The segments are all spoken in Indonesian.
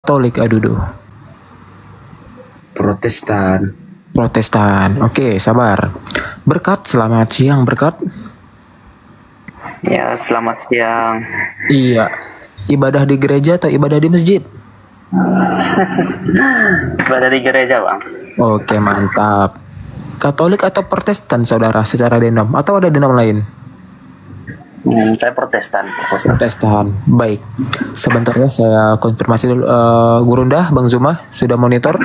Katolik, aduh. Protestan. Protestan. Oke, sabar. Berkat, selamat siang Berkat. Ya, selamat siang. Iya. Ibadah di gereja atau ibadah di masjid? Ibadah di gereja, Bang. Oke, mantap. Katolik atau Protestan, saudara, secara denom? Atau ada denom lain? Saya Protestan. Protestan. Baik. Sebentar ya, saya konfirmasi dulu. Gurunda, Bang Zuma, sudah monitor?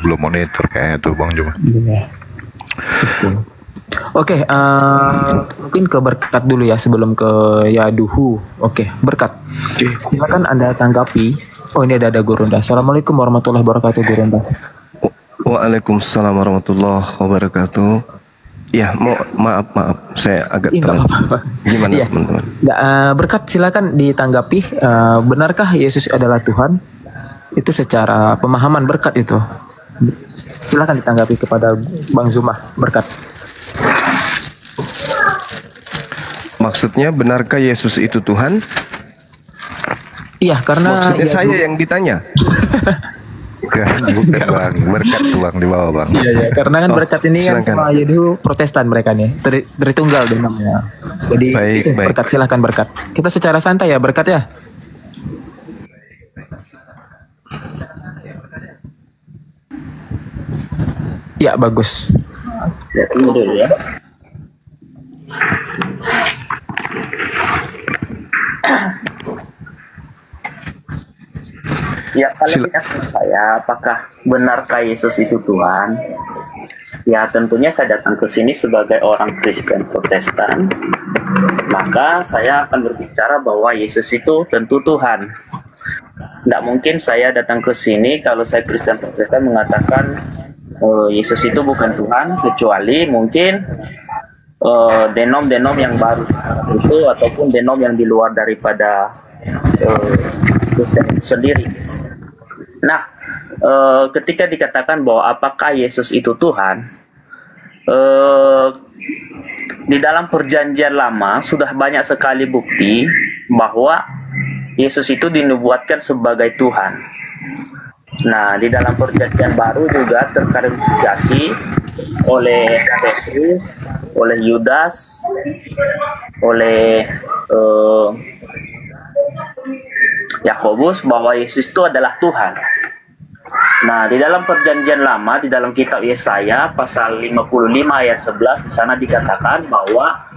Belum monitor kayaknya tuh Bang Zuma. Iya. Oke, mungkin ke Berkat dulu ya sebelum ke Yaduhu. Oke, Berkat. Silakan Anda tanggapi. Oh, ini ada Gurunda. Assalamualaikum warahmatullahi wabarakatuh, Gurunda. Waalaikumsalam warahmatullahi wabarakatuh. Ya, maaf, saya agak telat. Gimana Iya. teman-teman? Berkat, silakan ditanggapi. Benarkah Yesus adalah Tuhan? Itu secara pemahaman Berkat itu. Silakan ditanggapi kepada Bang Zuma, Berkat. Maksudnya benarkah Yesus itu Tuhan? Iya, karena Maksudnya saya yang ditanya. Bukan Bang, Berkat tuh Bang di bawah Bang. Iya, karena kan Berkat ini kan silakan. sama Yaduhu Protestan mereka nih, Tritunggal deh namanya. Jadi Baik. Berkat, silakan Berkat. Kita secara santai ya Berkat ya. Ya, bagus. Ya, tunggu dulu ya. Ya, kalau ditanya saya, apakah benarkah Yesus itu Tuhan? Ya, tentunya saya datang ke sini sebagai orang Kristen Protestan. Maka saya akan berbicara bahwa Yesus itu tentu Tuhan. Tidak mungkin saya datang ke sini kalau saya Kristen Protestan mengatakan Yesus itu bukan Tuhan, kecuali mungkin denom-denom yang baru itu ataupun denom yang di luar daripada Kristen sendiri. Nah, ketika dikatakan bahwa apakah Yesus itu Tuhan, di dalam perjanjian lama sudah banyak sekali bukti bahwa Yesus itu dinubuatkan sebagai Tuhan. Nah, di dalam perjanjian baru juga terklarifikasi oleh Petrus, oleh Yudas, oleh Yakobus bahwa Yesus itu adalah Tuhan. Nah, di dalam perjanjian lama, di dalam kitab Yesaya pasal 55 ayat 11, di sana dikatakan bahwa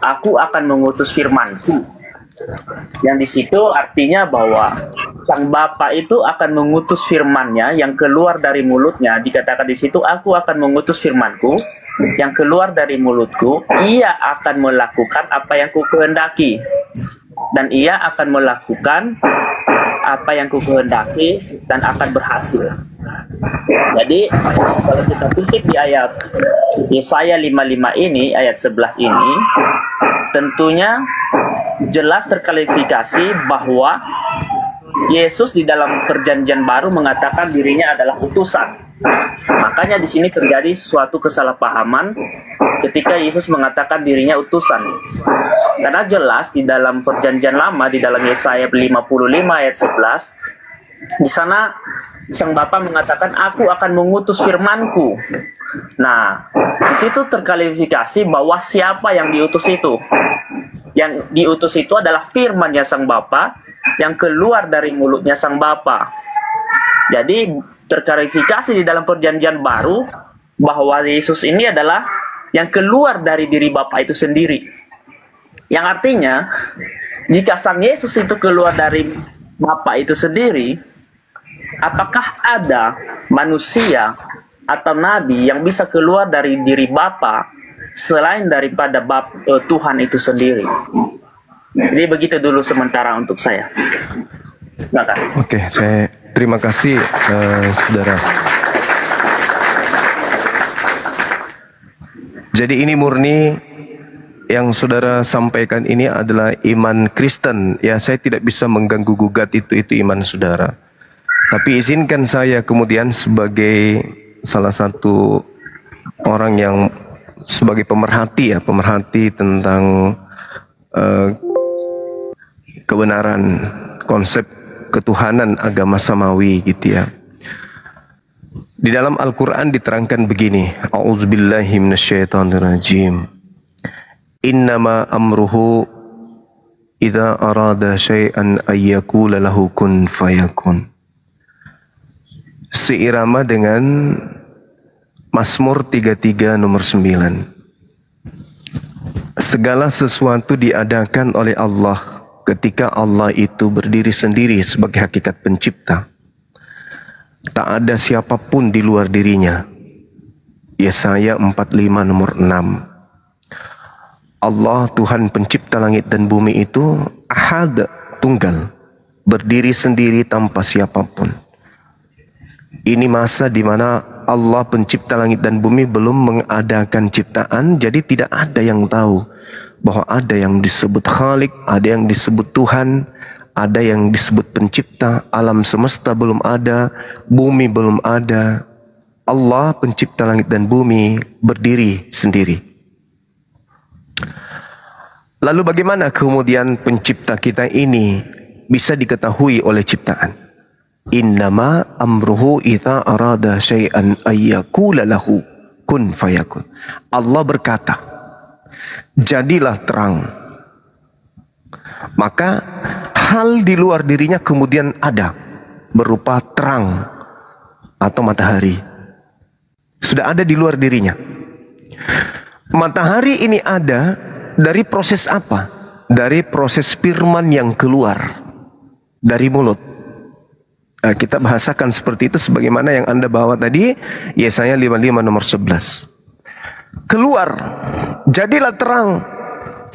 aku akan mengutus firmanku. Yang di situ artinya bahwa Sang Bapa itu akan mengutus firman-Nya yang keluar dari mulutnya. Dikatakan di situ, aku akan mengutus firmanku yang keluar dari mulutku. Ia akan melakukan apa yang ku kehendaki. Dan ia akan melakukan apa yang ku kehendaki dan akan berhasil. Jadi kalau kita kutip di ayat Yesaya 55 ini, ayat 11 ini, tentunya jelas terklarifikasi bahwa Yesus di dalam perjanjian baru mengatakan dirinya adalah utusan. Makanya di sini terjadi suatu kesalahpahaman ketika Yesus mengatakan dirinya utusan. Karena jelas di dalam perjanjian lama, di dalam Yesaya 55 ayat 11, di sana Sang Bapa mengatakan, aku akan mengutus firmanku. Nah, di situ terklarifikasi bahwa siapa yang diutus itu. Yang diutus itu adalah firman-Nya Sang Bapa yang keluar dari mulutnya Sang Bapa. Jadi terklarifikasi di dalam perjanjian baru bahwa Yesus ini adalah yang keluar dari diri Bapa itu sendiri. Yang artinya, jika Sang Yesus itu keluar dari Bapa itu sendiri, apakah ada manusia atau nabi yang bisa keluar dari diri Bapa selain daripada Tuhan itu sendiri? Jadi begitu dulu sementara untuk saya. Terima kasih. Oke, saya terima kasih saudara. Jadi ini murni yang saudara sampaikan ini adalah iman Kristen. Ya, saya tidak bisa mengganggu gugat itu iman saudara. Tapi izinkan saya kemudian sebagai salah satu orang yang sebagai pemerhati tentang kebenaran konsep ketuhanan agama samawi gitu ya. Di dalam Al-Quran diterangkan begini, A'udzubillahi minasyaitonirrajim. Innama amruhu idza arada syai'an ayyakula lahu kun fayakun. Seirama dengan Mazmur 33 nomor 9. Segala sesuatu diadakan oleh Allah ketika Allah itu berdiri sendiri sebagai hakikat pencipta. Tak ada siapapun di luar dirinya. Yesaya 45 nomor 6. Allah Tuhan pencipta langit dan bumi itu ahad, tunggal, berdiri sendiri tanpa siapapun. Ini masa di mana Allah pencipta langit dan bumi belum mengadakan ciptaan, jadi tidak ada yang tahu bahwa ada yang disebut Khalik, ada yang disebut Tuhan, ada yang disebut pencipta. Alam semesta belum ada, bumi belum ada. Allah pencipta langit dan bumi berdiri sendiri. Lalu bagaimana kemudian pencipta kita ini bisa diketahui oleh ciptaan? Innama amruhu idza arada syai'an ayyakula lahu kun fayakun. Allah berkata, jadilah terang. Maka hal di luar dirinya kemudian ada, berupa terang atau matahari. Sudah ada di luar dirinya. Matahari ini ada dari proses apa? Dari proses firman yang keluar dari mulut. Kita bahasakan seperti itu sebagaimana yang Anda bawa tadi, Yesaya 55 nomor 11. Keluar, jadilah terang.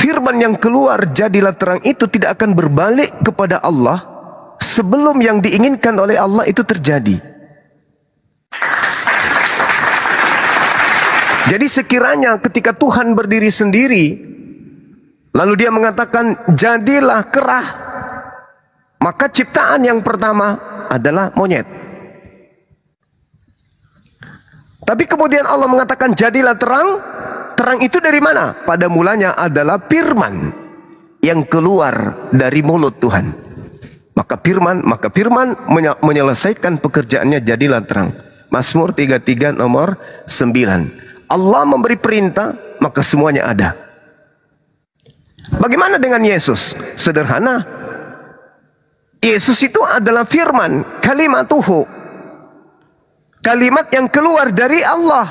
Firman yang keluar, jadilah terang itu tidak akan berbalik kepada Allah sebelum yang diinginkan oleh Allah itu terjadi. Jadi sekiranya ketika Tuhan berdiri sendiri, lalu dia mengatakan jadilah kerah, maka ciptaan yang pertama adalah monyet. Tapi kemudian Allah mengatakan jadilah terang. Terang itu dari mana? Pada mulanya adalah firman yang keluar dari mulut Tuhan. Maka firman menyelesaikan pekerjaannya, jadilah terang. Mazmur 33 nomor 9. Allah memberi perintah, maka semuanya ada. Bagaimana dengan Yesus? Sederhana. Yesus itu adalah firman, kalimatuhu. Kalimat yang keluar dari Allah.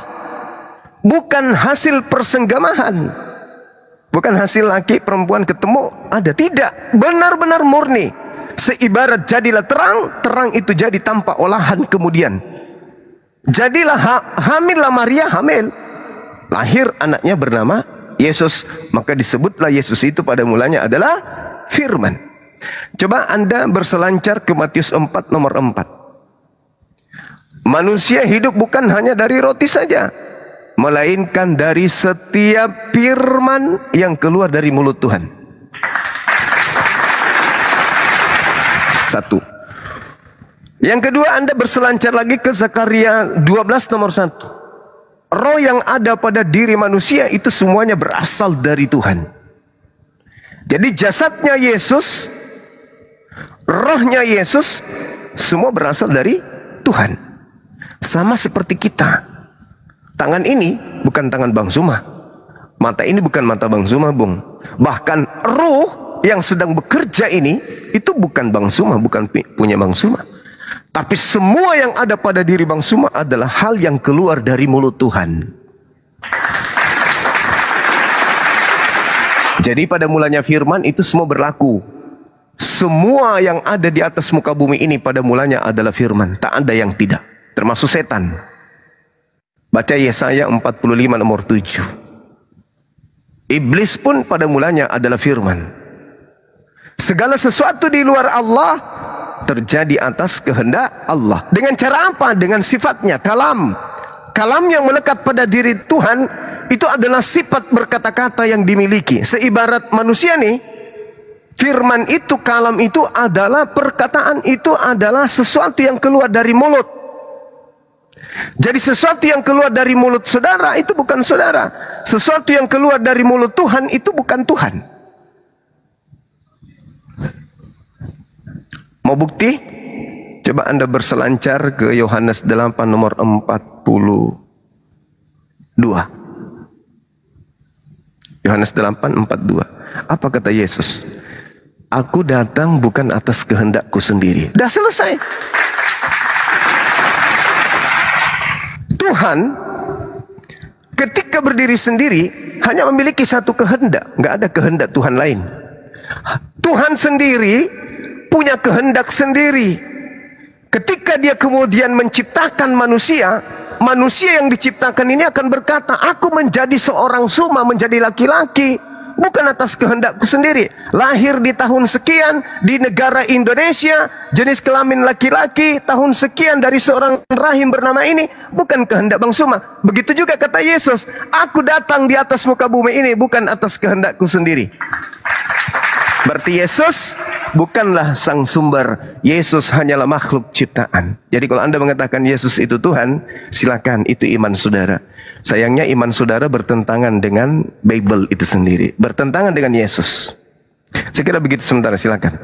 Bukan hasil persenggamahan. Bukan hasil laki perempuan ketemu, ada. Tidak, benar-benar murni. Seibarat jadilah terang, terang itu jadi tanpa olahan kemudian. Jadilah hamillah Maria, hamil. Lahir anaknya bernama Yesus. Maka disebutlah Yesus itu pada mulanya adalah firman. Coba Anda berselancar ke Matius 4 nomor 4. Manusia hidup bukan hanya dari roti saja, melainkan dari setiap firman yang keluar dari mulut Tuhan. Satu. Yang kedua, Anda berselancar lagi ke Zakaria 12 nomor 1. Roh yang ada pada diri manusia itu semuanya berasal dari Tuhan. Jadi jasadnya Yesus, rohnya Yesus, semua berasal dari Tuhan. Sama seperti kita. Tangan ini bukan tangan Bang Suma. Mata ini bukan mata Bang Suma, Bung. Bahkan roh yang sedang bekerja ini, itu bukan Bang Suma, bukan punya Bang Suma. Tapi semua yang ada pada diri Bang Suma adalah hal yang keluar dari mulut Tuhan. Jadi pada mulanya firman itu semua berlaku. Semua yang ada di atas muka bumi ini pada mulanya adalah firman. Tak ada yang tidak. Termasuk setan. Baca Yesaya 45 nomor 7. Iblis pun pada mulanya adalah firman. Segala sesuatu di luar Allah terjadi atas kehendak Allah. Dengan cara apa? Dengan sifatnya, kalam. Kalam yang melekat pada diri Tuhan itu adalah sifat berkata-kata yang dimiliki. Seibarat manusia nih, firman itu, kalam itu adalah perkataan, itu adalah sesuatu yang keluar dari mulut. Jadi sesuatu yang keluar dari mulut saudara itu bukan saudara. Sesuatu yang keluar dari mulut Tuhan itu bukan Tuhan. Mau bukti? Coba Anda berselancar ke Yohanes 8 nomor 42. Yohanes 8:42. Apa kata Yesus? Aku datang bukan atas kehendakku sendiri. Dah selesai. Tuhan ketika berdiri sendiri hanya memiliki satu kehendak. Nggak ada kehendak Tuhan lain. Tuhan sendiri punya kehendak sendiri. Ketika dia kemudian menciptakan manusia, manusia yang diciptakan ini akan berkata, aku menjadi seorang suma, menjadi laki-laki, bukan atas kehendakku sendiri. Lahir di tahun sekian, di negara Indonesia, jenis kelamin laki-laki, tahun sekian dari seorang rahim bernama ini, bukan kehendak Bang Suma. Begitu juga kata Yesus, aku datang di atas muka bumi ini, bukan atas kehendakku sendiri. Berarti Yesus bukanlah sang sumber. Yesus hanyalah makhluk ciptaan. Jadi kalau Anda mengatakan Yesus itu Tuhan, silakan, itu iman saudara. Sayangnya iman saudara bertentangan dengan Bible itu sendiri, bertentangan dengan Yesus. Saya kira begitu sementara, silakan.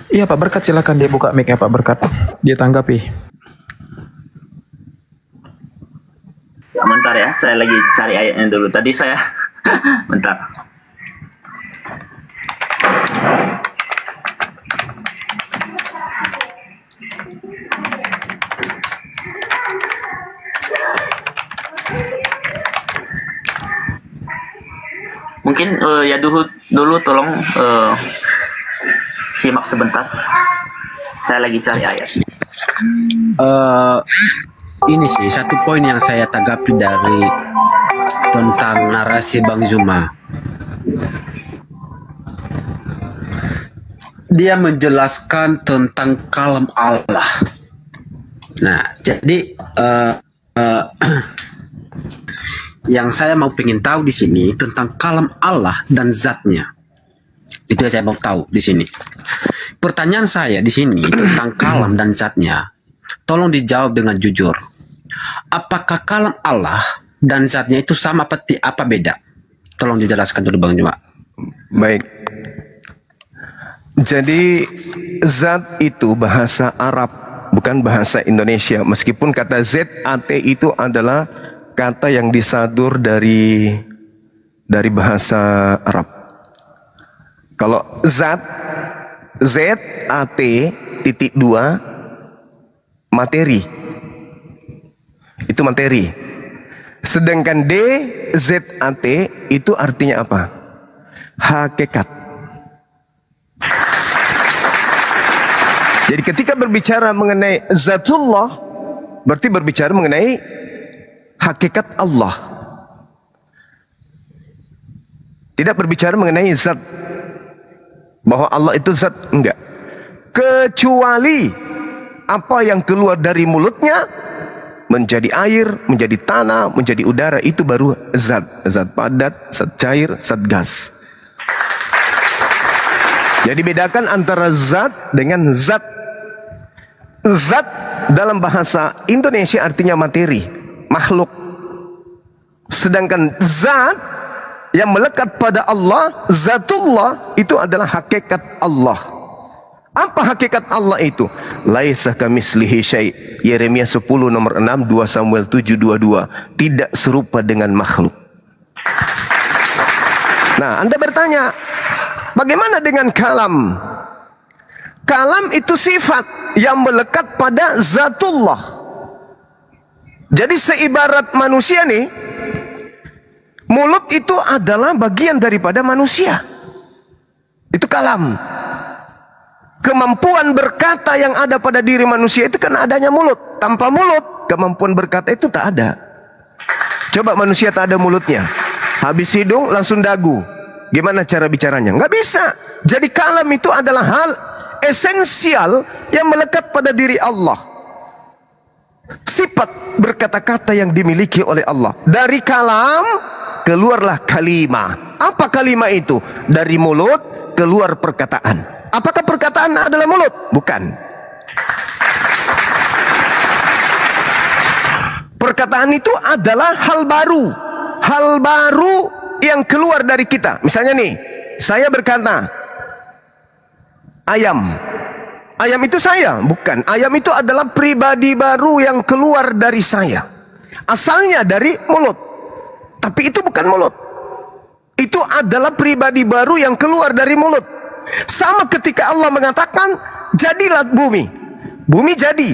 Iya Pak Berkat, silakan dia buka mic-nya Pak Berkat. Dia tanggapi. Ya, bentar ya, saya lagi cari ayatnya dulu. Tadi saya bentar. Mungkin ya dulu tolong simak sebentar. Saya lagi cari ayat. Ini sih satu poin yang saya tanggapi dari tentang narasi Bang Zuma. Dia menjelaskan tentang kalam Allah. Nah, jadi yang saya mau pengen tahu di sini tentang kalam Allah dan zatnya. Itu yang saya mau tahu di sini. Pertanyaan saya di sini tentang kalam dan zatnya, tolong dijawab dengan jujur. Apakah kalam Allah dan zatnya itu sama apa beda? Tolong dijelaskan dulu Bang Juma. Baik. Jadi zat itu bahasa Arab, bukan bahasa Indonesia. Meskipun kata ZAT itu adalah kata yang disadur dari bahasa Arab. Kalau zat, ZAT titik 2 materi, itu materi. Sedangkan DZAT itu artinya apa? Hakikat. Jadi ketika berbicara mengenai zatullah, berarti berbicara mengenai hakikat Allah. Tidak berbicara mengenai zat, bahwa Allah itu zat, enggak. Kecuali apa yang keluar dari mulutnya menjadi air, menjadi tanah, menjadi udara, itu baru zat. Zat padat, zat cair, zat gas. Jadi bedakan antara zat dengan zat. Zat dalam bahasa Indonesia artinya materi, makhluk. Sedangkan zat yang melekat pada Allah, zatullah, itu adalah hakikat Allah. Apa hakikat Allah itu? Laisa kamislihi syai'. Yeremia 10 nomor 6, 2 Samuel 7:22. Tidak serupa dengan makhluk. Nah, Anda bertanya, bagaimana dengan kalam? Kalam itu sifat yang melekat pada zatullah. Jadi seibarat manusia nih, mulut itu adalah bagian daripada manusia. Itu kalam. Kemampuan berkata yang ada pada diri manusia itu kan adanya mulut. Tanpa mulut, kemampuan berkata itu tak ada. Coba manusia tak ada mulutnya, habis hidung langsung dagu, gimana cara bicaranya? Nggak bisa. Jadi kalam itu adalah hal esensial yang melekat pada diri Allah. Sifat berkata-kata yang dimiliki oleh Allah. Dari kalam keluarlah kalimah. Apa kalimah itu? Dari mulut keluar perkataan. Apakah perkataan adalah mulut? Bukan. Perkataan itu adalah hal baru. Hal baru yang keluar dari kita. Misalnya nih, saya berkata, ayam. Ayam itu saya, bukan. Ayam itu adalah pribadi baru yang keluar dari saya. Asalnya dari mulut. Tapi itu bukan mulut. Itu adalah pribadi baru yang keluar dari mulut. Sama ketika Allah mengatakan, jadilah bumi. Bumi jadi.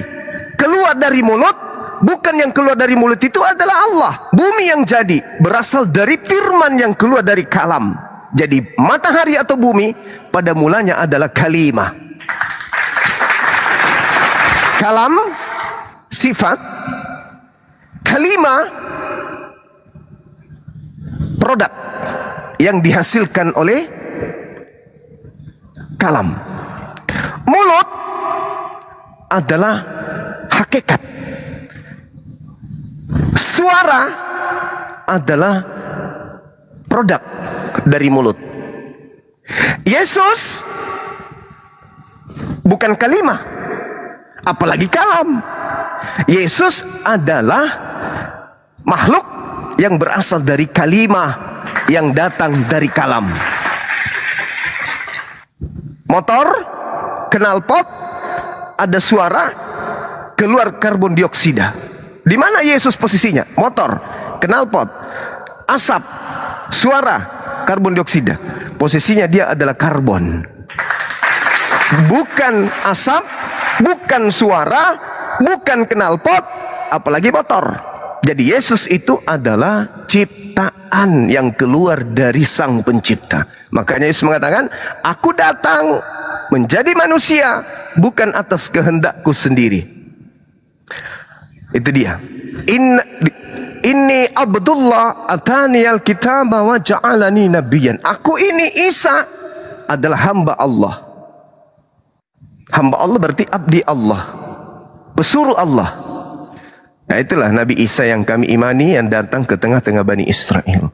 Keluar dari mulut, bukan yang keluar dari mulut itu adalah Allah. Bumi yang jadi berasal dari firman yang keluar dari kalam. Jadi matahari atau bumi pada mulanya adalah kalimah. Kalam sifat, kalimah produk yang dihasilkan oleh kalam. Mulut adalah hakikat. Suara adalah produk dari mulut. Yesus bukan kalimah, apalagi kalam. Yesus adalah makhluk yang berasal dari kalimah yang datang dari kalam. Motor, knalpot, ada suara, keluar karbon dioksida. Di mana Yesus posisinya? Motor, knalpot, asap, suara, karbon dioksida. Posisinya dia adalah karbon. Bukan asap, bukan suara, bukan knalpot, apalagi motor. Jadi Yesus itu adalah ciptaan yang keluar dari Sang Pencipta. Makanya Yesus mengatakan, aku datang menjadi manusia bukan atas kehendakku sendiri. Itu dia. Inni Abdullah atani al-kitab wa ja'alani nabiyyan. Aku ini Isa adalah hamba Allah. Hamba Allah berarti abdi Allah, pesuruh Allah. Nah, itulah Nabi Isa yang kami imani, yang datang ke tengah-tengah Bani Israel.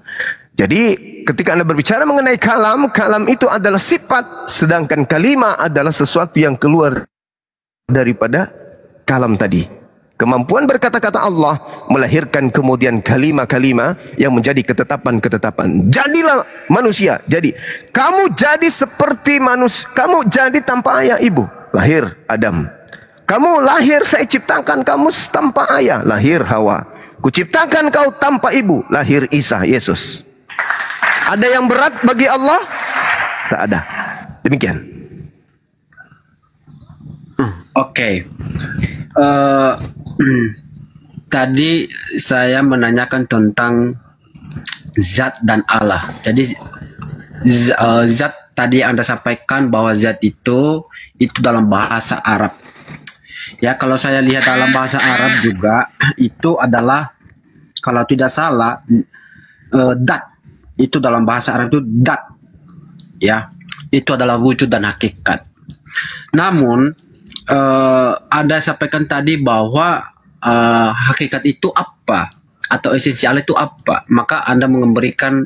Jadi ketika Anda berbicara mengenai kalam, kalam itu adalah sifat, sedangkan kalimah adalah sesuatu yang keluar daripada kalam tadi. Kemampuan berkata-kata Allah melahirkan kemudian kalimah-kalimah yang menjadi ketetapan-ketetapan. Jadilah manusia. Jadi kamu jadi seperti manusia, kamu jadi tanpa ayah ibu. Lahir Adam. Kamu lahir, saya ciptakan kamu tanpa ayah, lahir Hawa. Kuciptakan kau tanpa ibu, lahir Isa, Yesus. Ada yang berat bagi Allah? Tak ada. Demikian. Oke. Tadi saya menanyakan tentang zat dan Allah. Jadi zat tadi Anda sampaikan bahwa zat itu dalam bahasa Arab. Ya, kalau saya lihat dalam bahasa Arab juga itu adalah, kalau tidak salah, dat. Itu dalam bahasa Arab itu dat. Ya, itu adalah wujud dan hakikat. Namun Anda sampaikan tadi bahwa hakikat itu apa atau esensi Allah itu apa? Maka Anda memberikan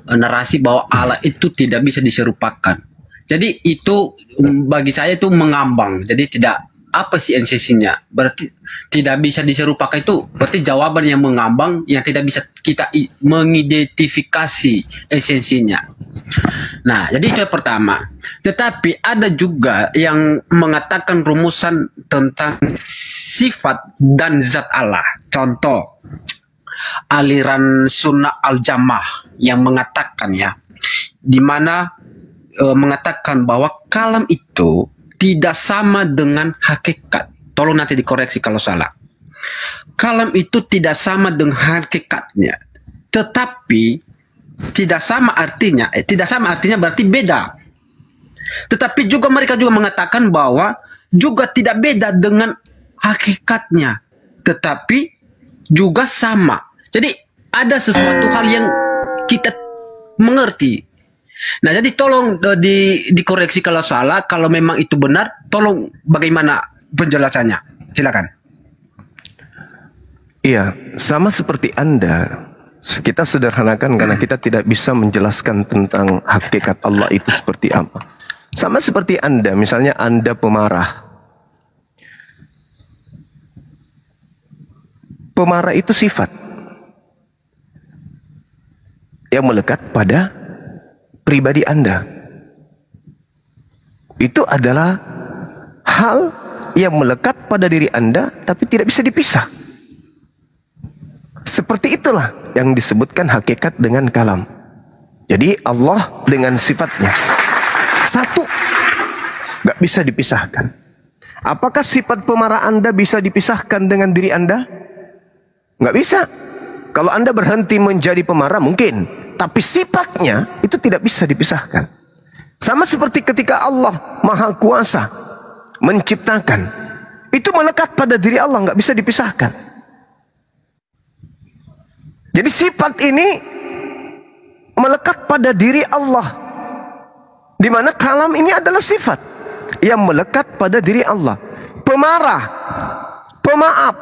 narasi bahwa Allah itu tidak bisa diserupakan. Jadi itu bagi saya itu mengambang. Jadi tidak, apa sih esensinya? Berarti tidak bisa diserupakan itu berarti jawaban yang mengambang yang tidak bisa kita mengidentifikasi esensinya. Nah, jadi itu yang pertama. Tetapi ada juga yang mengatakan rumusan tentang sifat dan zat Allah. Contoh, aliran Sunnah Al-Jamaah yang mengatakan, ya, di mana mengatakan bahwa kalam itu tidak sama dengan hakikat. Tolong nanti dikoreksi kalau salah. Kalam itu tidak sama dengan hakikatnya. Tetapi tidak sama artinya berarti beda. Tetapi juga mereka juga mengatakan bahwa juga tidak beda dengan hakikatnya, tetapi juga sama. Jadi ada sesuatu hal yang kita mengerti. Nah, jadi tolong dikoreksi kalau salah. Kalau memang itu benar, tolong bagaimana penjelasannya? Silakan. Iya, sama seperti Anda. Kita sederhanakan karena kita tidak bisa menjelaskan tentang hakikat Allah itu seperti apa. Sama seperti Anda, misalnya Anda pemarah. Pemarah itu sifat yang melekat pada pribadi Anda. Itu adalah hal yang melekat pada diri Anda tapi tidak bisa dipisah. Seperti itulah yang disebutkan hakikat dengan kalam. Jadi Allah dengan sifatnya satu, gak bisa dipisahkan. Apakah sifat pemarah Anda bisa dipisahkan dengan diri Anda? Gak bisa. Kalau Anda berhenti menjadi pemarah mungkin, tapi sifatnya itu tidak bisa dipisahkan. Sama seperti ketika Allah Maha Kuasa menciptakan, itu melekat pada diri Allah, gak bisa dipisahkan. Jadi sifat ini melekat pada diri Allah, di mana kalam ini adalah sifat yang melekat pada diri Allah. Pemarah, pemaaf,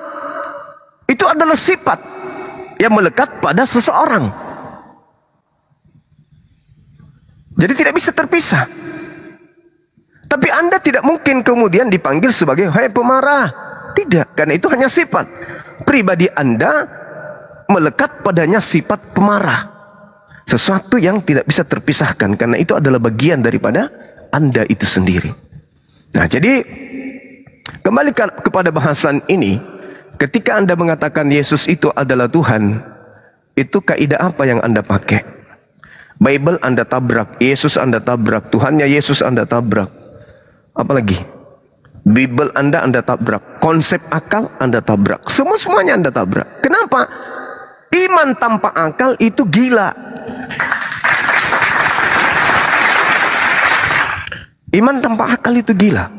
itu adalah sifat yang melekat pada seseorang. Jadi tidak bisa terpisah. Tapi Anda tidak mungkin kemudian dipanggil sebagai hai pemarah. Tidak, karena itu hanya sifat. Pribadi Anda melekat padanya sifat pemarah. Sesuatu yang tidak bisa terpisahkan, karena itu adalah bagian daripada Anda itu sendiri. Nah, jadi kembali kepada bahasan ini, ketika Anda mengatakan Yesus itu adalah Tuhan, itu kaidah apa yang Anda pakai? Bible Anda tabrak, Yesus Anda tabrak, Tuhannya Yesus Anda tabrak. Apalagi? Bible Anda tabrak, konsep akal Anda tabrak, semuanya Anda tabrak. Kenapa? Iman tanpa akal itu gila. Iman tanpa akal itu gila.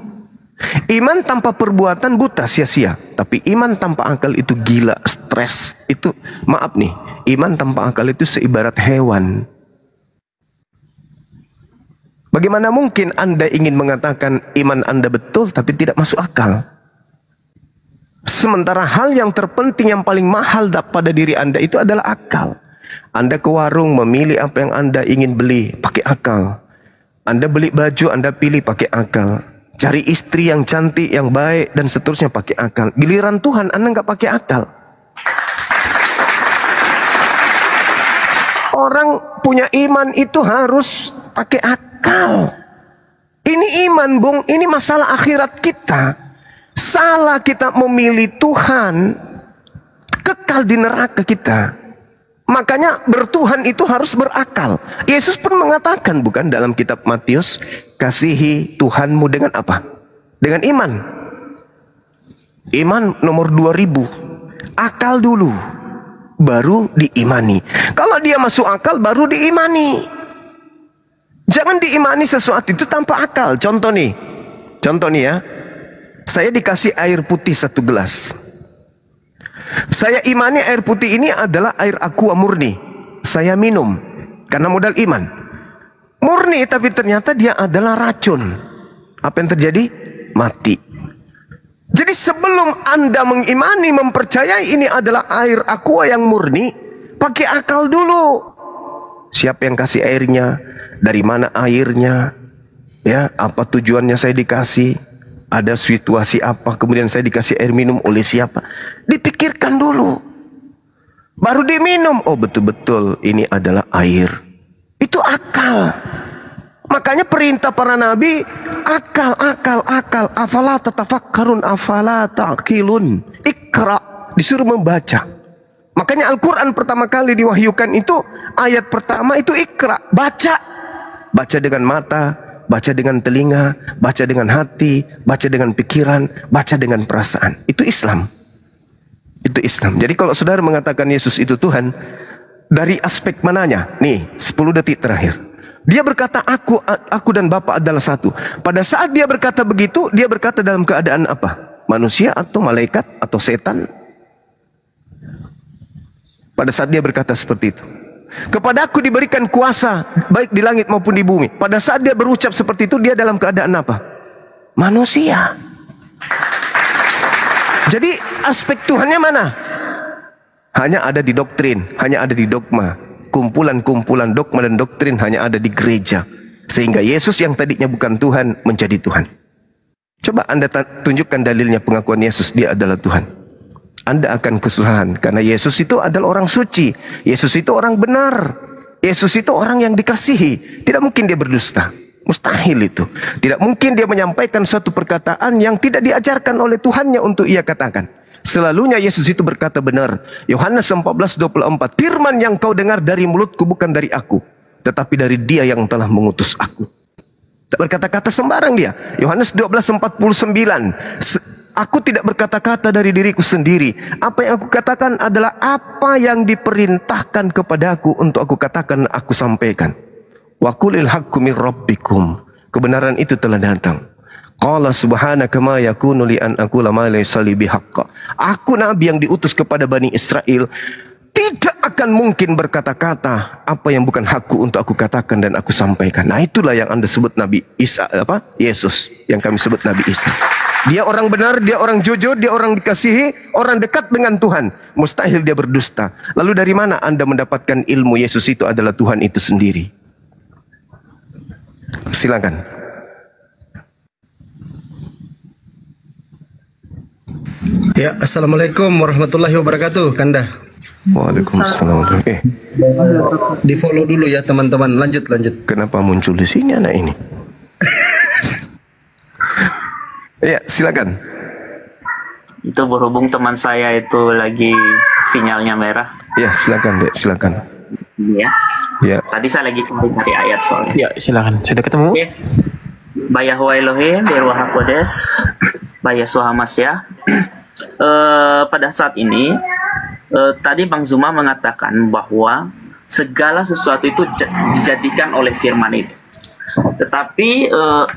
Iman tanpa perbuatan buta, sia-sia. Tapi iman tanpa akal itu gila, stres. Itu, maaf nih, iman tanpa akal itu seibarat hewan. Bagaimana mungkin Anda ingin mengatakan iman Anda betul tapi tidak masuk akal? Sementara hal yang terpenting, yang paling mahal pada diri Anda itu adalah akal. Anda ke warung memilih apa yang Anda ingin beli, pakai akal. Anda beli baju, Anda pilih pakai akal. Cari istri yang cantik, yang baik, dan seterusnya pakai akal. Giliran Tuhan, Anda nggak pakai akal. Orang punya iman itu harus pakai akal. Ini iman, Bung. Ini masalah akhirat kita. Salah kita memilih Tuhan, kekal di neraka kita. Makanya bertuhan itu harus berakal. Yesus pun mengatakan, bukan, dalam kitab Matius, kasihi Tuhanmu dengan apa? Dengan iman. Iman nomor 2000. Akal dulu, baru diimani. Kalau dia masuk akal, baru diimani. Jangan diimani sesuatu itu tanpa akal. Contoh nih ya. Saya dikasih air putih 1 gelas. Saya imani air putih ini adalah air aqua murni. Saya minum karena modal iman. Murni, tapi ternyata dia adalah racun. Apa yang terjadi? Mati. Jadi sebelum Anda mengimani, mempercayai ini adalah air aqua yang murni, pakai akal dulu. Siapa yang kasih airnya? Dari mana airnya? Ya, apa tujuannya saya dikasih? Ada situasi apa, kemudian saya dikasih air minum oleh siapa? Dipikirkan dulu, baru diminum. Oh, betul-betul ini adalah air. Itu akal. Makanya perintah para nabi, akal. Afala tatafakkarun, afala ta'qilun. Iqra, disuruh membaca. Makanya Al-Quran pertama kali diwahyukan itu, ayat pertama itu Iqra, baca. Baca dengan mata, baca dengan telinga, baca dengan hati, baca dengan pikiran, baca dengan perasaan. Itu Islam. Itu Islam. Jadi kalau saudara mengatakan Yesus itu Tuhan, dari aspek mananya? Nih, 10 detik terakhir. Dia berkata, aku dan Bapa adalah satu. Pada saat dia berkata begitu, dia berkata dalam keadaan apa? Manusia atau malaikat atau setan? Pada saat dia berkata seperti itu. Kepada aku diberikan kuasa, baik di langit maupun di bumi. Pada saat dia berucap seperti itu, dia dalam keadaan apa? Manusia. Jadi aspek Tuhannya mana? Hanya ada di doktrin, hanya ada di dogma. Kumpulan-kumpulan dogma dan doktrin hanya ada di gereja. Sehingga Yesus yang tadinya bukan Tuhan, menjadi Tuhan. Coba Anda tunjukkan dalilnya pengakuan Yesus, dia adalah Tuhan. Anda akan kesusahan. Karena Yesus itu adalah orang suci. Yesus itu orang benar. Yesus itu orang yang dikasihi. Tidak mungkin dia berdusta. Mustahil itu. Tidak mungkin dia menyampaikan suatu perkataan yang tidak diajarkan oleh Tuhannya untuk ia katakan. Selalunya Yesus itu berkata benar. Yohanes 14:24, firman yang kau dengar dari mulutku bukan dari aku, tetapi dari Dia yang telah mengutus aku. Tak berkata-kata sembarang dia. Yohanes 12:49, aku tidak berkata-kata dari diriku sendiri. Apa yang aku katakan adalah apa yang diperintahkan kepadaku untuk aku katakan, aku sampaikan. Wa qulil haqqu mir rabbikum. Kebenaran itu telah datang. Qala subhanaka ma yakunu li an aqula ma laysa li bihaqq. Aku nabi yang diutus kepada Bani Israel tidak akan mungkin berkata-kata apa yang bukan hakku untuk aku katakan dan aku sampaikan. Nah, itulah yang Anda sebut Nabi Isa, Yesus, yang kami sebut Nabi Isa. Dia orang benar, dia orang jujur, dia orang dikasihi, orang dekat dengan Tuhan. Mustahil dia berdusta. Lalu dari mana Anda mendapatkan ilmu Yesus itu adalah Tuhan itu sendiri? Silakan. Ya, assalamualaikum warahmatullahi wabarakatuh, Kanda. Waalaikumsalam. Di follow dulu ya teman-teman. Lanjut. Kenapa muncul di sini anak ini? Ya, silakan. Itu berhubung teman saya itu lagi sinyalnya merah. Ya, silakan, Dek, silakan. Ya. Ya. Tadi saya lagi cari ayat soalnya. Ya, silakan. Sudah ketemu? Oke. Bayahwa Elohim, Berwah Kodes, Bayaswa Hamas ya. Pada saat ini, tadi Bang Zuma mengatakan bahwa segala sesuatu itu dijadikan oleh firman itu. Tetapi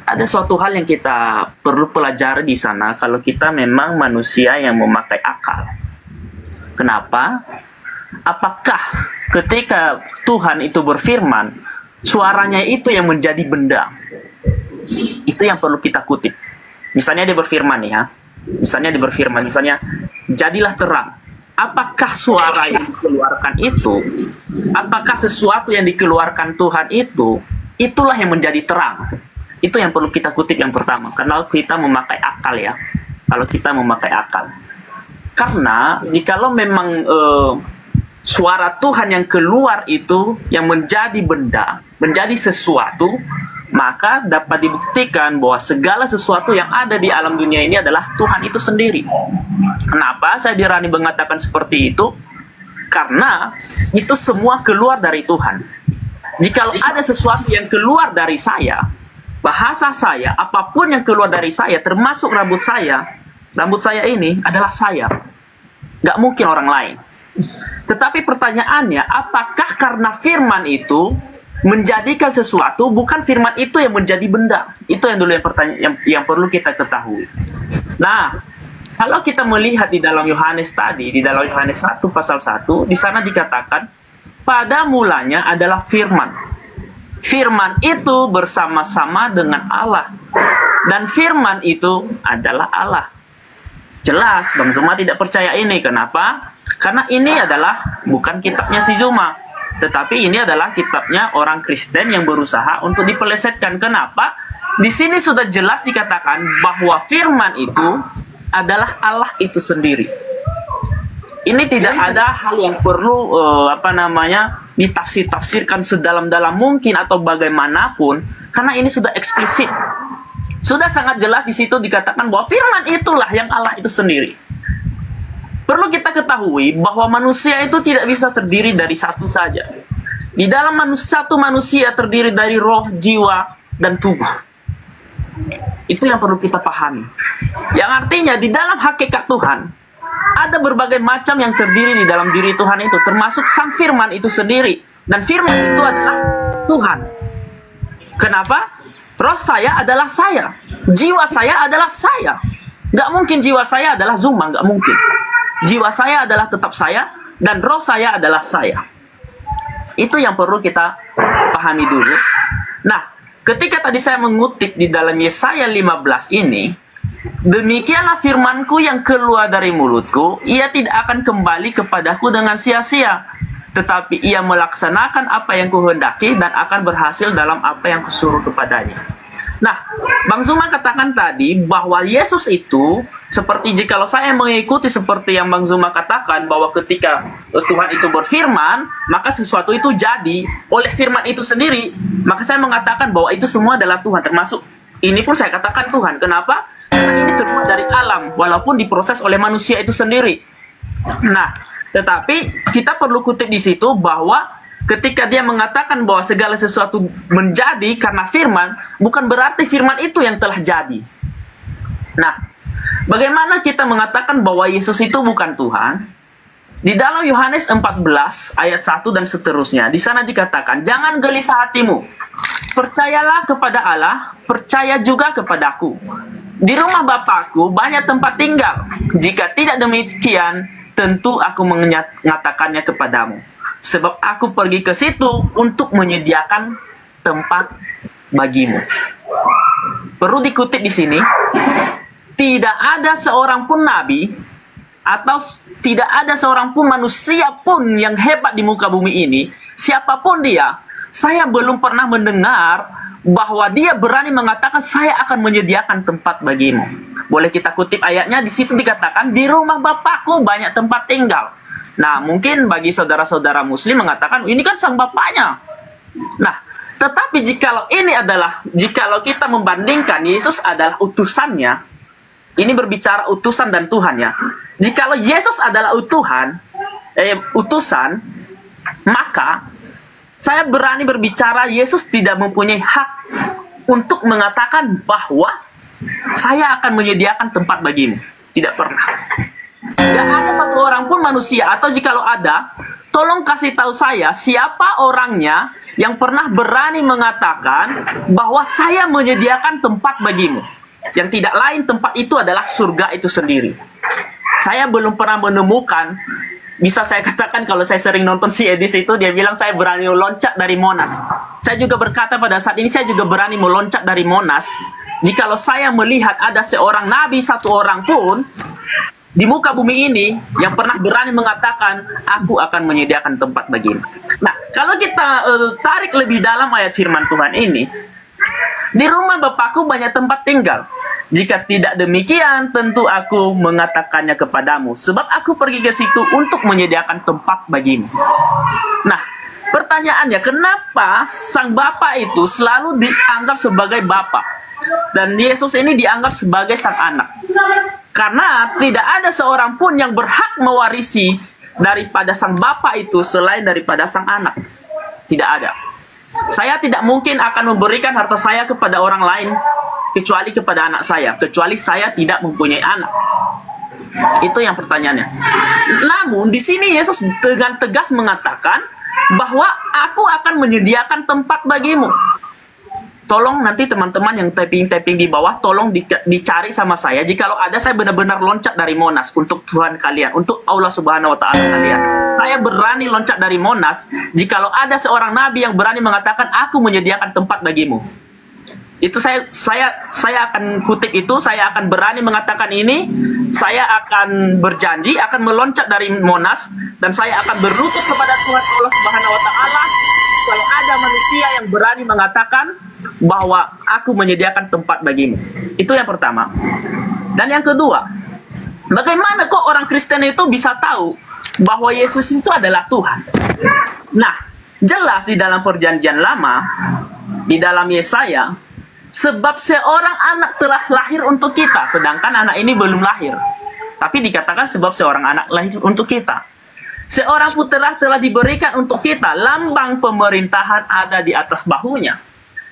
ada suatu hal yang kita perlu pelajari di sana kalau kita memang manusia yang memakai akal. Kenapa? Apakah ketika Tuhan itu berfirman, suaranya itu yang menjadi benda? Itu yang perlu kita kutip. Misalnya dia berfirman nih ya. Misalnya dia berfirman, misalnya jadilah terang. Apakah suara yang dikeluarkan itu, apakah sesuatu yang dikeluarkan Tuhan itu, itulah yang menjadi terang? Itu yang perlu kita kutip yang pertama. Karena kita memakai akal ya. Kalau kita memakai akal. Karena jikalau memang suara Tuhan yang keluar itu yang menjadi benda, menjadi sesuatu, maka dapat dibuktikan bahwa segala sesuatu yang ada di alam dunia ini adalah Tuhan itu sendiri. Kenapa saya berani mengatakan seperti itu? Karena itu semua keluar dari Tuhan. Jikalau ada sesuatu yang keluar dari saya, bahasa saya, apapun yang keluar dari saya, termasuk rambut saya ini adalah saya. Gak mungkin orang lain. Tetapi pertanyaannya, apakah karena firman itu menjadikan sesuatu, bukan firman itu yang menjadi benda? Itu yang dulu yang perlu kita ketahui. Nah, kalau kita melihat di dalam Yohanes tadi, di dalam Yohanes 1 pasal 1, di sana dikatakan, pada mulanya adalah firman. Firman itu bersama-sama dengan Allah. Dan firman itu adalah Allah. Jelas, Bang Zuma tidak percaya ini. Kenapa? Karena ini adalah bukan kitabnya si Zuma, tetapi ini adalah kitabnya orang Kristen yang berusaha untuk dipelesetkan. Kenapa? Di sini sudah jelas dikatakan bahwa firman itu adalah Allah itu sendiri. Ini tidak ada hal yang perlu ditafsir-tafsirkan sedalam-dalam mungkin atau bagaimanapun, karena ini sudah eksplisit. Sudah sangat jelas di situ dikatakan bahwa firman itulah yang Allah itu sendiri. Perlu kita ketahui bahwa manusia itu tidak bisa terdiri dari satu saja. Di dalam satu manusia terdiri dari roh, jiwa, dan tubuh. Itu yang perlu kita pahami. Yang artinya di dalam hakikat Tuhan, ada berbagai macam yang terdiri di dalam diri Tuhan itu, termasuk sang firman itu sendiri. Dan firman itu adalah Tuhan. Kenapa? Roh saya adalah saya. Jiwa saya adalah saya. Gak mungkin jiwa saya adalah Zuma, gak mungkin. Jiwa saya adalah tetap saya, dan roh saya adalah saya. Itu yang perlu kita pahami dulu. Nah, ketika tadi saya mengutip di dalam Yesaya 15 ini, demikianlah firmanku yang keluar dari mulutku, ia tidak akan kembali kepadaku dengan sia-sia, tetapi ia melaksanakan apa yang kuhendaki dan akan berhasil dalam apa yang kusuruh kepadanya. Nah, Bang Zuma katakan tadi bahwa Yesus itu seperti jikalau saya mengikuti seperti yang Bang Zuma katakan bahwa ketika Tuhan itu berfirman, maka sesuatu itu jadi oleh firman itu sendiri. Maka saya mengatakan bahwa itu semua adalah Tuhan, termasuk ini pun saya katakan Tuhan. Kenapa? Karena ini terbuat dari alam, walaupun diproses oleh manusia itu sendiri. Nah, tetapi kita perlu kutip di situ bahwa ketika dia mengatakan bahwa segala sesuatu menjadi karena firman, bukan berarti firman itu yang telah jadi. Nah, bagaimana kita mengatakan bahwa Yesus itu bukan Tuhan? Di dalam Yohanes 14 ayat 1 dan seterusnya, di sana dikatakan, jangan gelisah hatimu. Percayalah kepada Allah, percaya juga kepadaku. Di rumah Bapakku banyak tempat tinggal. Jika tidak demikian, tentu aku mengatakannya kepadamu. Sebab aku pergi ke situ untuk menyediakan tempat bagimu. Perlu dikutip di sini, tidak ada seorang pun nabi atau tidak ada seorang pun manusia pun yang hebat di muka bumi ini, siapapun dia, saya belum pernah mendengar bahwa dia berani mengatakan saya akan menyediakan tempat bagimu. Boleh kita kutip ayatnya, di situ dikatakan di rumah Bapakku banyak tempat tinggal. Nah, mungkin bagi saudara-saudara muslim mengatakan, ini kan sang bapaknya. Nah, tetapi jikalau kita membandingkan Yesus adalah utusannya, ini berbicara utusan dan Tuhan ya. Jikalau Yesus adalah utusan, maka saya berani berbicara Yesus tidak mempunyai hak untuk mengatakan bahwa saya akan menyediakan tempat bagimu. Tidak pernah. Gak ada satu orang pun manusia, atau jikalau ada, tolong kasih tahu saya siapa orangnya yang pernah berani mengatakan bahwa saya menyediakan tempat bagimu. Yang tidak lain tempat itu adalah surga itu sendiri. Saya belum pernah menemukan, bisa saya katakan kalau saya sering nonton si Edis itu, dia bilang saya berani meloncat dari Monas. Saya juga berkata pada saat ini saya juga berani meloncat dari Monas. Jikalau saya melihat ada seorang nabi, satu orang pun di muka bumi ini yang pernah berani mengatakan aku akan menyediakan tempat bagimu. Nah, kalau kita tarik lebih dalam ayat firman Tuhan ini, di rumah Bapakku banyak tempat tinggal. Jika tidak demikian, tentu aku mengatakannya kepadamu, sebab aku pergi ke situ untuk menyediakan tempat bagimu. Nah, pertanyaannya, kenapa sang Bapa itu selalu dianggap sebagai Bapa dan Yesus ini dianggap sebagai sang anak? Karena tidak ada seorang pun yang berhak mewarisi daripada sang Bapa itu selain daripada sang anak. Tidak ada. Saya tidak mungkin akan memberikan harta saya kepada orang lain kecuali kepada anak saya, kecuali saya tidak mempunyai anak. Itu yang pertanyaannya. Namun di sini Yesus dengan tegas mengatakan bahwa aku akan menyediakan tempat bagimu. Tolong nanti teman-teman yang typing di bawah, tolong dicari sama saya. Jikalau ada, saya benar-benar loncat dari Monas untuk Tuhan kalian, untuk Allah Subhanahu Wa Taala kalian. Saya berani loncat dari Monas jikalau ada seorang nabi yang berani mengatakan aku menyediakan tempat bagimu. Itu saya akan kutip itu, saya akan berani mengatakan ini, saya akan berjanji akan meloncat dari Monas dan saya akan berlutut kepada Tuhan Allah Subhanahu Wa Taala kalau ada manusia yang berani mengatakan bahwa aku menyediakan tempat bagimu. Itu yang pertama. Dan yang kedua, bagaimana kok orang Kristen itu bisa tahu bahwa Yesus itu adalah Tuhan? Nah, jelas di dalam perjanjian lama, di dalam Yesaya, sebab seorang anak telah lahir untuk kita, sedangkan anak ini belum lahir. Tapi dikatakan sebab seorang anak lahir untuk kita. Seorang putra telah diberikan untuk kita, lambang pemerintahan ada di atas bahunya.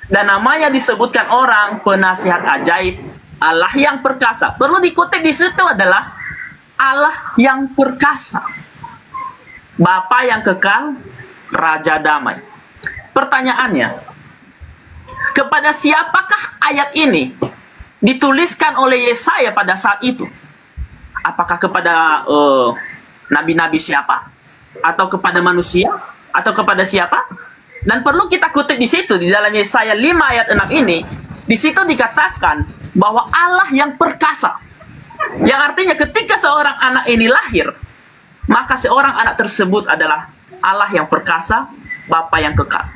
Dan namanya disebutkan orang penasihat ajaib, Allah yang perkasa. Perlu dikutip di situ adalah Allah yang perkasa, Bapa yang kekal, Raja damai. Pertanyaannya, kepada siapakah ayat ini dituliskan oleh Yesaya pada saat itu? Apakah kepada nabi-nabi siapa? Atau kepada manusia? Atau kepada siapa? Dan perlu kita kutip di situ, di dalam Yesaya 5 ayat 6 ini, di situ dikatakan bahwa Allah yang perkasa. Yang artinya ketika seorang anak ini lahir, maka seorang anak tersebut adalah Allah yang perkasa, Bapa yang kekal.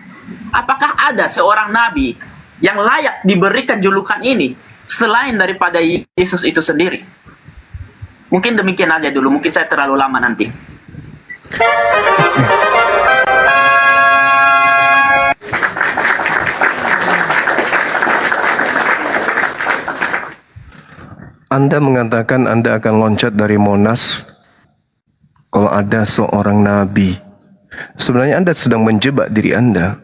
Apakah ada seorang nabi yang layak diberikan julukan ini selain daripada Yesus itu sendiri. Mungkin demikian aja dulu, mungkin saya terlalu lama nanti. Anda mengatakan Anda akan loncat dari Monas kalau ada seorang nabi. Sebenarnya Anda sedang menjebak diri Anda.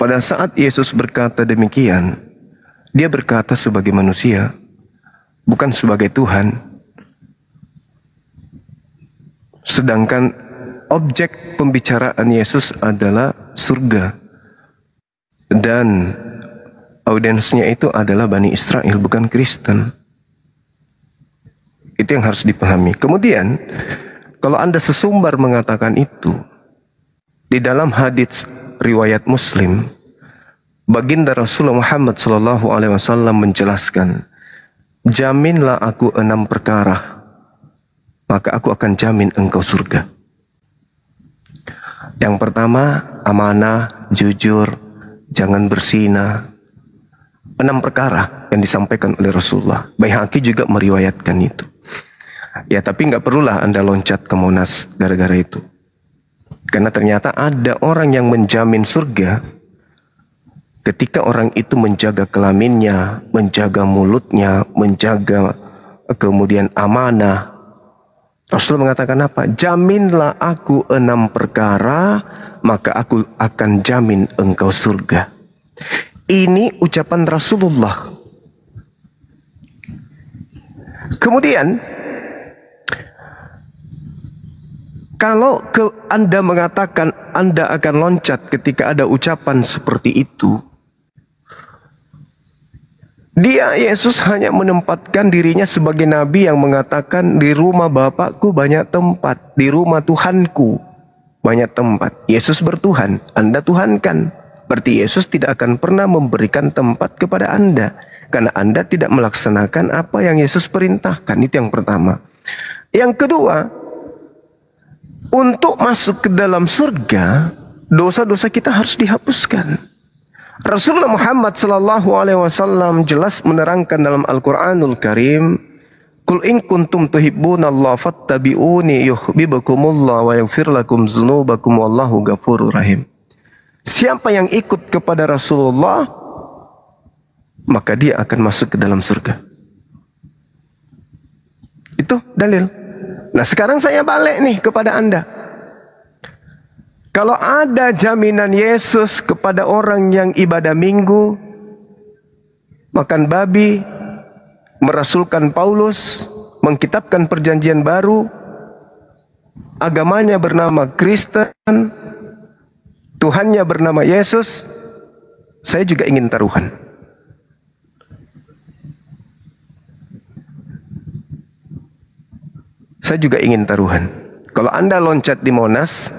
Pada saat Yesus berkata demikian, dia berkata sebagai manusia, bukan sebagai Tuhan. Sedangkan objek pembicaraan Yesus adalah surga. Dan audiensnya itu adalah Bani Israel, bukan Kristen. Itu yang harus dipahami. Kemudian, kalau Anda sesumbar mengatakan itu, di dalam hadits riwayat Muslim, baginda Rasulullah Muhammad SAW menjelaskan, jaminlah aku 6 perkara, maka aku akan jamin engkau surga. Yang pertama, amanah, jujur, jangan berzina. 6 perkara yang disampaikan oleh Rasulullah. Baihaqi juga meriwayatkan itu. Ya, tapi nggak perlulah Anda loncat ke Monas gara-gara itu. Karena ternyata ada orang yang menjamin surga ketika orang itu menjaga kelaminnya, menjaga mulutnya, menjaga kemudian amanah. Rasul mengatakan apa? Jaminlah aku 6 perkara, maka aku akan jamin engkau surga. Ini ucapan Rasulullah. Kemudian, kalau Anda mengatakan Anda akan loncat ketika ada ucapan seperti itu, Yesus hanya menempatkan dirinya sebagai nabi yang mengatakan di rumah Bapakku banyak tempat, di rumah Tuhanku banyak tempat. Yesus bertuhan, Anda tuhankan. Berarti Yesus tidak akan pernah memberikan tempat kepada Anda, karena Anda tidak melaksanakan apa yang Yesus perintahkan. Itu yang pertama. Yang kedua, untuk masuk ke dalam surga, dosa-dosa kita harus dihapuskan. Rasulullah Muhammad SAW jelas menerangkan dalam Al-Quranul Karim, Qul in kuntum tuhibbunallaha fattabi'uni yuhibbukumullah wa yaghfir lakum dzunubakum wallahu ghafurur rahim. Siapa yang ikut kepada Rasulullah, maka dia akan masuk ke dalam surga. Itu dalil. Nah, sekarang saya balik nih kepada Anda. Kalau ada jaminan Yesus kepada orang yang ibadah minggu, makan babi, merasulkan Paulus, mengkitabkan perjanjian baru, agamanya bernama Kristen, Tuhannya bernama Yesus, saya juga ingin taruhan. Saya juga ingin taruhan. Kalau Anda loncat di Monas,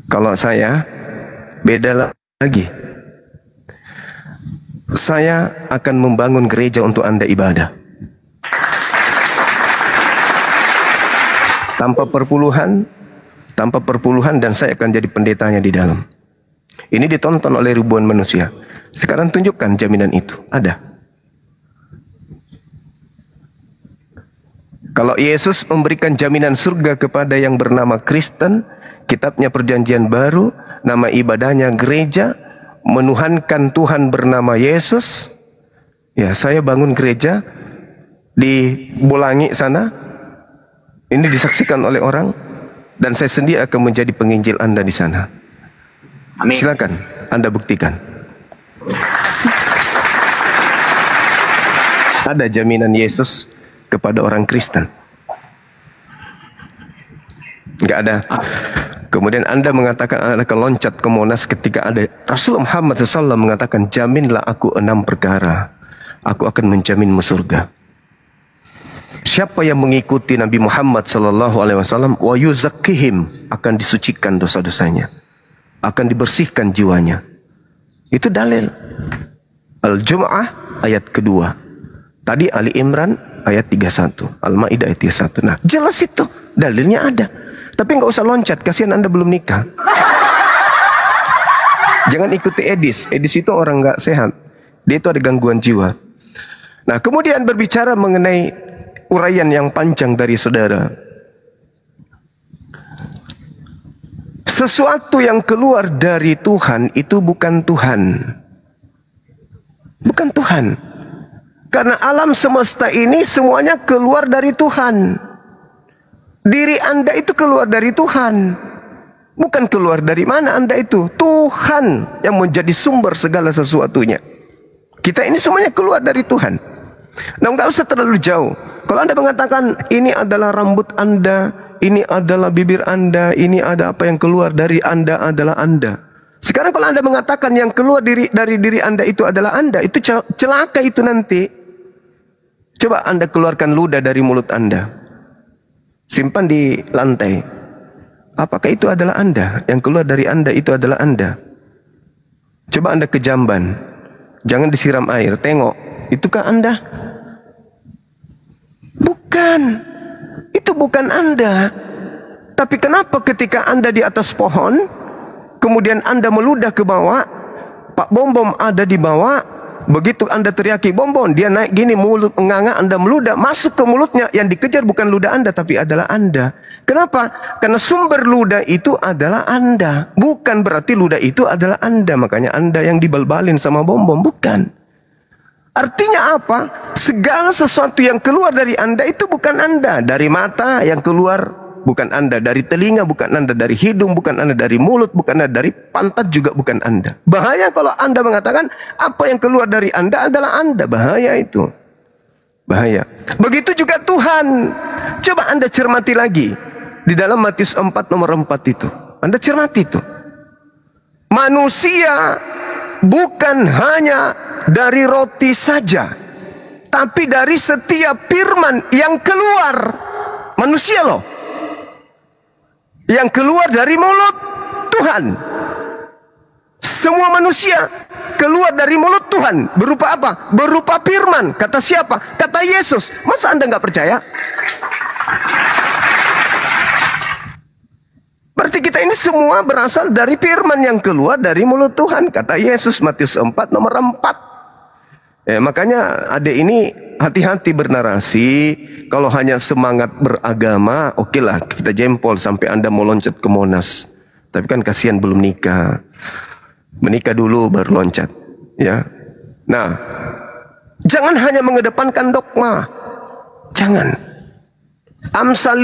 kalau saya beda lagi. Saya akan membangun gereja untuk Anda ibadah. Tanpa perpuluhan, dan saya akan jadi pendetanya di dalam. Ini ditonton oleh ribuan manusia. Sekarang tunjukkan jaminan itu. Ada. Kalau Yesus memberikan jaminan surga kepada yang bernama Kristen, kitabnya perjanjian baru, nama ibadahnya gereja, menuhankan Tuhan bernama Yesus, ya saya bangun gereja di Bolangi sana. Ini disaksikan oleh orang. Dan saya sendiri akan menjadi penginjil Anda di sana. Amin. Silakan Anda buktikan. Ada jaminan Yesus kepada orang Kristen? Enggak ada. Kemudian Anda mengatakan Anda akan loncat ke Monas ketika ada Rasulullah Muhammad SAW mengatakan, jaminlah aku 6 perkara, aku akan menjaminmu surga. Siapa yang mengikuti Nabi Muhammad SAW, wa yuzakkihim, akan disucikan dosa-dosanya, akan dibersihkan jiwanya. Itu dalil. Al-Jum'ah ayat kedua. Tadi Ali Imran ayat 31, Al-Maidah ayat 31. Nah, jelas itu, dalilnya ada. Tapi nggak usah loncat, kasihan Anda belum nikah. Jangan ikuti Edis. Edis itu orang nggak sehat. Dia itu ada gangguan jiwa. Nah, kemudian berbicara mengenai uraian yang panjang dari saudara. Sesuatu yang keluar dari Tuhan itu bukan Tuhan. Bukan Tuhan. Karena alam semesta ini semuanya keluar dari Tuhan. Diri Anda itu keluar dari Tuhan. Bukan keluar dari mana Anda itu. Tuhan yang menjadi sumber segala sesuatunya. Kita ini semuanya keluar dari Tuhan. Nah, nggak usah terlalu jauh. Kalau Anda mengatakan ini adalah rambut Anda, ini adalah bibir Anda, ini ada apa yang keluar dari Anda adalah Anda. Sekarang kalau Anda mengatakan yang keluar dari diri Anda itu adalah Anda, itu celaka itu nanti. Coba Anda keluarkan ludah dari mulut Anda. Simpan di lantai. Apakah itu adalah Anda? Yang keluar dari Anda itu adalah Anda. Coba Anda ke jamban. Jangan disiram air. Tengok. Itukah Anda? Bukan. Itu bukan Anda. Tapi kenapa ketika Anda di atas pohon, kemudian Anda meludah ke bawah, Pak Bom-Bom ada di bawah, begitu Anda teriaki Bom-Bom, dia naik gini, mulut menganga, Anda meludah, masuk ke mulutnya, yang dikejar bukan ludah Anda, tapi adalah Anda. Kenapa? Karena sumber ludah itu adalah Anda. Bukan berarti ludah itu adalah Anda. Makanya Anda yang dibal-balin sama Bom-Bom. Bukan. Artinya apa? Segala sesuatu yang keluar dari Anda itu bukan Anda. Dari mata yang keluar bukan Anda. Dari telinga bukan Anda. Dari hidung bukan Anda. Dari mulut bukan Anda. Dari pantat juga bukan Anda. Bahaya kalau Anda mengatakan apa yang keluar dari Anda adalah Anda. Bahaya itu. Bahaya. Begitu juga Tuhan. Coba Anda cermati lagi. Di dalam Matius 4 nomor 4 itu. Anda cermati itu. Manusia bukan hanya dari roti saja, tapi dari setiap firman yang keluar. Manusia loh. Yang keluar dari mulut Tuhan. Semua manusia keluar dari mulut Tuhan. Berupa apa? Berupa firman. Kata siapa? Kata Yesus. Masa Anda nggak percaya? Berarti kita ini semua berasal dari firman yang keluar dari mulut Tuhan. Kata Yesus, Matius 4 nomor 4. Makanya adik ini hati-hati bernarasi. Kalau hanya semangat beragama, oke lah kita jempol sampai Anda mau loncat ke Monas. Tapi kan kasihan belum nikah. Menikah dulu baru loncat. Ya. Nah, jangan hanya mengedepankan dogma. Jangan. Amsal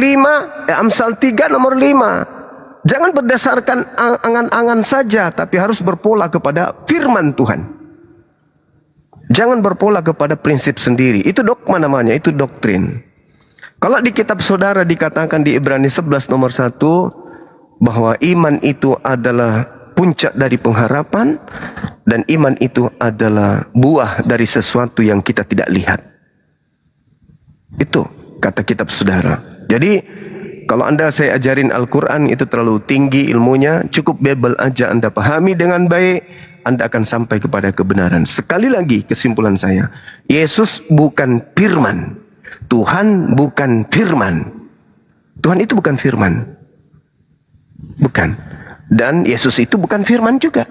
3 nomor 5. Jangan berdasarkan angan-angan saja, tapi harus berpola kepada firman Tuhan. Jangan berpola kepada prinsip sendiri. Itu dogma namanya, itu doktrin. Kalau di kitab saudara dikatakan di Ibrani 11 nomor 1, bahwa iman itu adalah puncak dari pengharapan, dan iman itu adalah buah dari sesuatu yang kita tidak lihat. Itu kata kitab saudara. Jadi, kalau saya ajarin Al-Quran itu terlalu tinggi ilmunya, cukup Bible aja Anda pahami dengan baik, Anda akan sampai kepada kebenaran. Sekali lagi kesimpulan saya, Yesus bukan firman. Tuhan bukan firman. Tuhan itu bukan firman. Bukan. Dan Yesus itu bukan firman juga.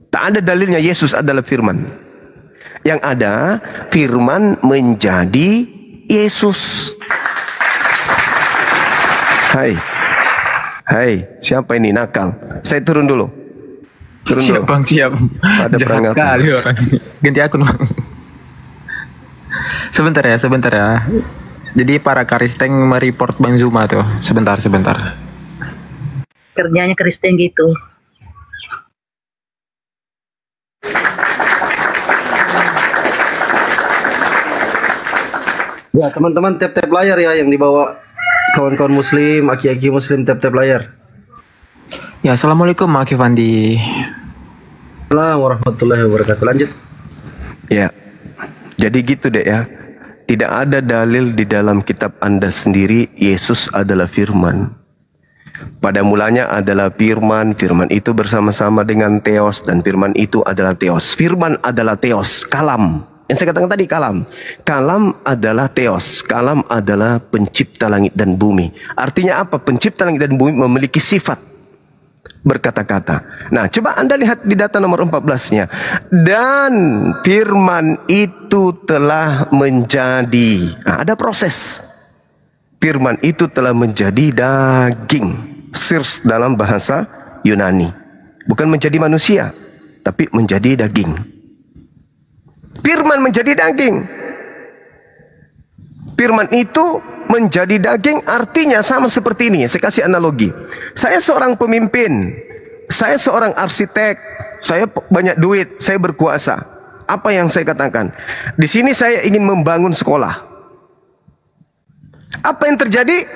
Tak ada dalilnya Yesus adalah firman. Yang ada, firman menjadi Yesus. Hai, siapa ini nakal? Saya turun dulu. Siap bang, siap. Ada jahat kali orang. Ganti akun bang. Sebentar ya. Jadi para Karisteng mereport Bang Zuma tuh. Sebentar. Kerjanya Kristen gitu. Ya teman-teman, tap-tap layar ya yang dibawa kawan-kawan muslim, aki-aki muslim, tap-tap layar. Ya, assalamualaikum Aki Fandi. Assalamualaikum warahmatullahi wabarakatuh. Lanjut. Ya, jadi gitu deh ya. Tidak ada dalil di dalam kitab Anda sendiri Yesus adalah firman. Pada mulanya adalah firman, firman itu bersama-sama dengan Theos, dan firman itu adalah Theos. Firman adalah Theos, kalam. Yang saya katakan tadi kalam. Kalam adalah Theos. Kalam adalah pencipta langit dan bumi. Artinya apa? Pencipta langit dan bumi memiliki sifat. berkata-kata. Nah, coba Anda lihat di data nomor 14-nya. Dan firman itu telah menjadi. Nah, ada proses. Firman itu telah menjadi daging. Sirs dalam bahasa Yunani. Bukan menjadi manusia, tapi menjadi daging. Firman menjadi daging. Firman itu menjadi daging artinya sama seperti ini. Saya kasih analogi. Saya seorang pemimpin. Saya seorang arsitek. Saya banyak duit. Saya berkuasa. Apa yang saya katakan? Di sini saya ingin membangun sekolah. Apa yang terjadi?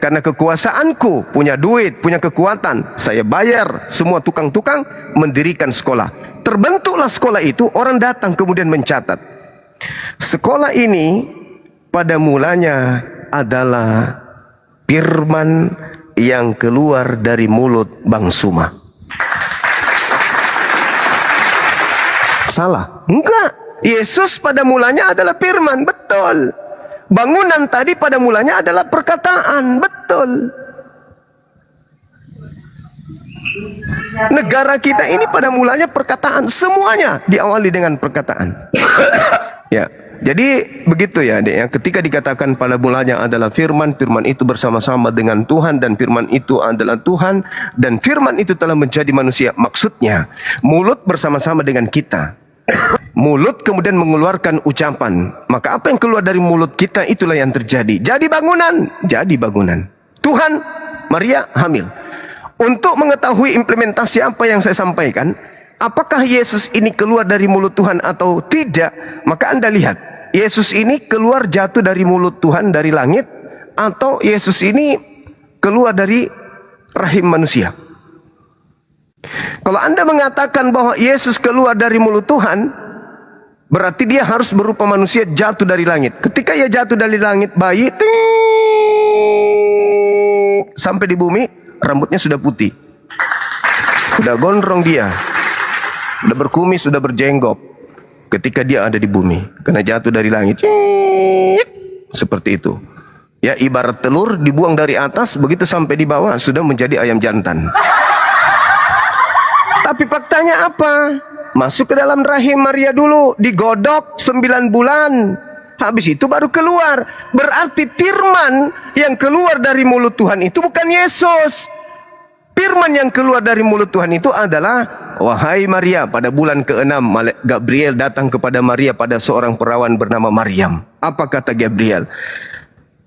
Karena kekuasaanku, punya duit, punya kekuatan. Saya bayar semua tukang-tukang mendirikan sekolah. Terbentuklah sekolah itu. Orang datang kemudian mencatat. Sekolah ini pada mulanya adalah firman yang keluar dari mulut Bang Suma. Salah? Enggak. Yesus pada mulanya adalah firman, betul. Bangunan tadi pada mulanya adalah perkataan, betul. Negara kita ini pada mulanya perkataan, semuanya diawali dengan perkataan. Ya. Jadi begitu ya, Dek, ya. Ketika dikatakan pada mulanya adalah firman, firman itu bersama-sama dengan Tuhan, dan firman itu adalah Tuhan, dan firman itu telah menjadi manusia. Maksudnya, mulut bersama-sama dengan kita. Mulut kemudian mengeluarkan ucapan. Maka apa yang keluar dari mulut kita itulah yang terjadi. Jadi bangunan, jadi bangunan. Tuhan, Maria hamil. Untuk mengetahui implementasi apa yang saya sampaikan, apakah Yesus ini keluar dari mulut Tuhan atau tidak? Maka Anda lihat. Yesus ini keluar jatuh dari mulut Tuhan dari langit, atau Yesus ini keluar dari rahim manusia? Kalau Anda mengatakan bahwa Yesus keluar dari mulut Tuhan, berarti dia harus berupa manusia jatuh dari langit. Ketika ia jatuh dari langit, bayi sampai di bumi, rambutnya sudah putih, sudah gondrong dia, sudah berkumis, sudah berjenggot. Ketika dia ada di bumi, karena jatuh dari langit, seperti itu. Ya, ibarat telur dibuang dari atas, begitu sampai di bawah sudah menjadi ayam jantan. Tapi faktanya apa? Masuk ke dalam rahim Maria dulu, digodok 9 bulan. Habis itu baru keluar. Berarti firman yang keluar dari mulut Tuhan itu bukan Yesus. Firman yang keluar dari mulut Tuhan itu adalah, wahai Maria, pada bulan ke-6 Gabriel datang kepada Maria pada seorang perawan bernama Maryam. Apa kata Gabriel?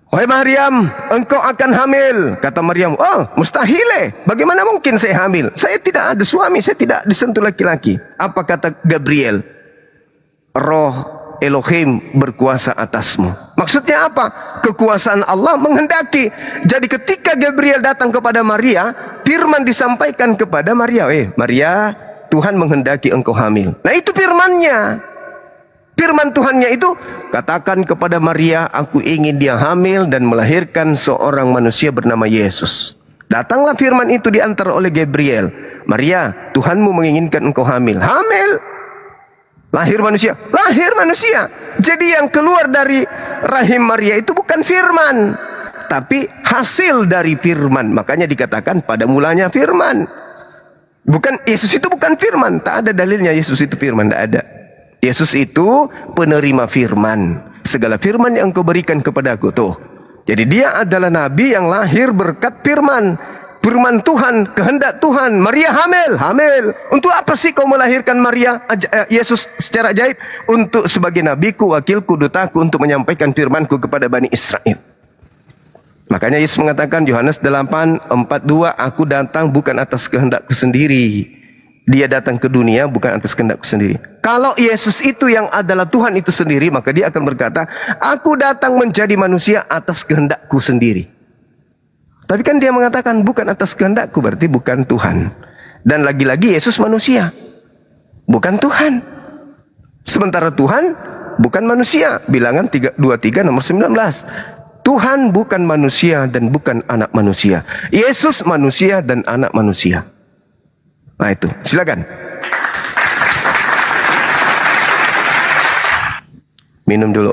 Wahai Maryam, engkau akan hamil. Kata Maryam, oh mustahil, bagaimana mungkin saya hamil? Saya tidak ada suami, saya tidak disentuh laki-laki. Apa kata Gabriel? Roh Elohim berkuasa atasmu. Maksudnya apa? Kekuasaan Allah menghendaki. Jadi ketika Gabriel datang kepada Maria, firman disampaikan kepada Maria, Maria, Tuhan menghendaki engkau hamil. Nah itu firmannya. Firman Tuhannya itu, katakan kepada Maria, aku ingin dia hamil dan melahirkan seorang manusia bernama Yesus. Datanglah firman itu diantar oleh Gabriel. Maria, Tuhanmu menginginkan engkau hamil. Hamil. Lahir manusia. Lahir manusia. Jadi yang keluar dari rahim Maria itu bukan firman, tapi hasil dari firman. Makanya dikatakan pada mulanya firman. Bukan, Yesus itu bukan firman. Tak ada dalilnya Yesus itu firman. Tak ada. Yesus itu penerima firman. Segala firman yang engkau berikan kepadaku. Tuh. Jadi dia adalah nabi yang lahir berkat firman. Firman Tuhan, kehendak Tuhan. Maria hamil, hamil. Untuk apa sih kau melahirkan Maria, Yesus secara ajaib? Untuk sebagai nabiku, wakilku, dutaku, untuk menyampaikan firmanku kepada Bani Israel. Makanya Yesus mengatakan, Yohanes 8:42, aku datang bukan atas kehendakku sendiri. Dia datang ke dunia bukan atas kehendakku sendiri. Kalau Yesus itu yang adalah Tuhan itu sendiri, maka dia akan berkata, aku datang menjadi manusia atas kehendakku sendiri. Tapi kan dia mengatakan bukan atas kehendakku, berarti bukan Tuhan. Dan lagi-lagi Yesus manusia, bukan Tuhan. Sementara Tuhan bukan manusia. Bilangan 23 nomor 19. Tuhan bukan manusia dan bukan anak manusia. Yesus manusia dan anak manusia. Nah itu, silakan. Minum dulu.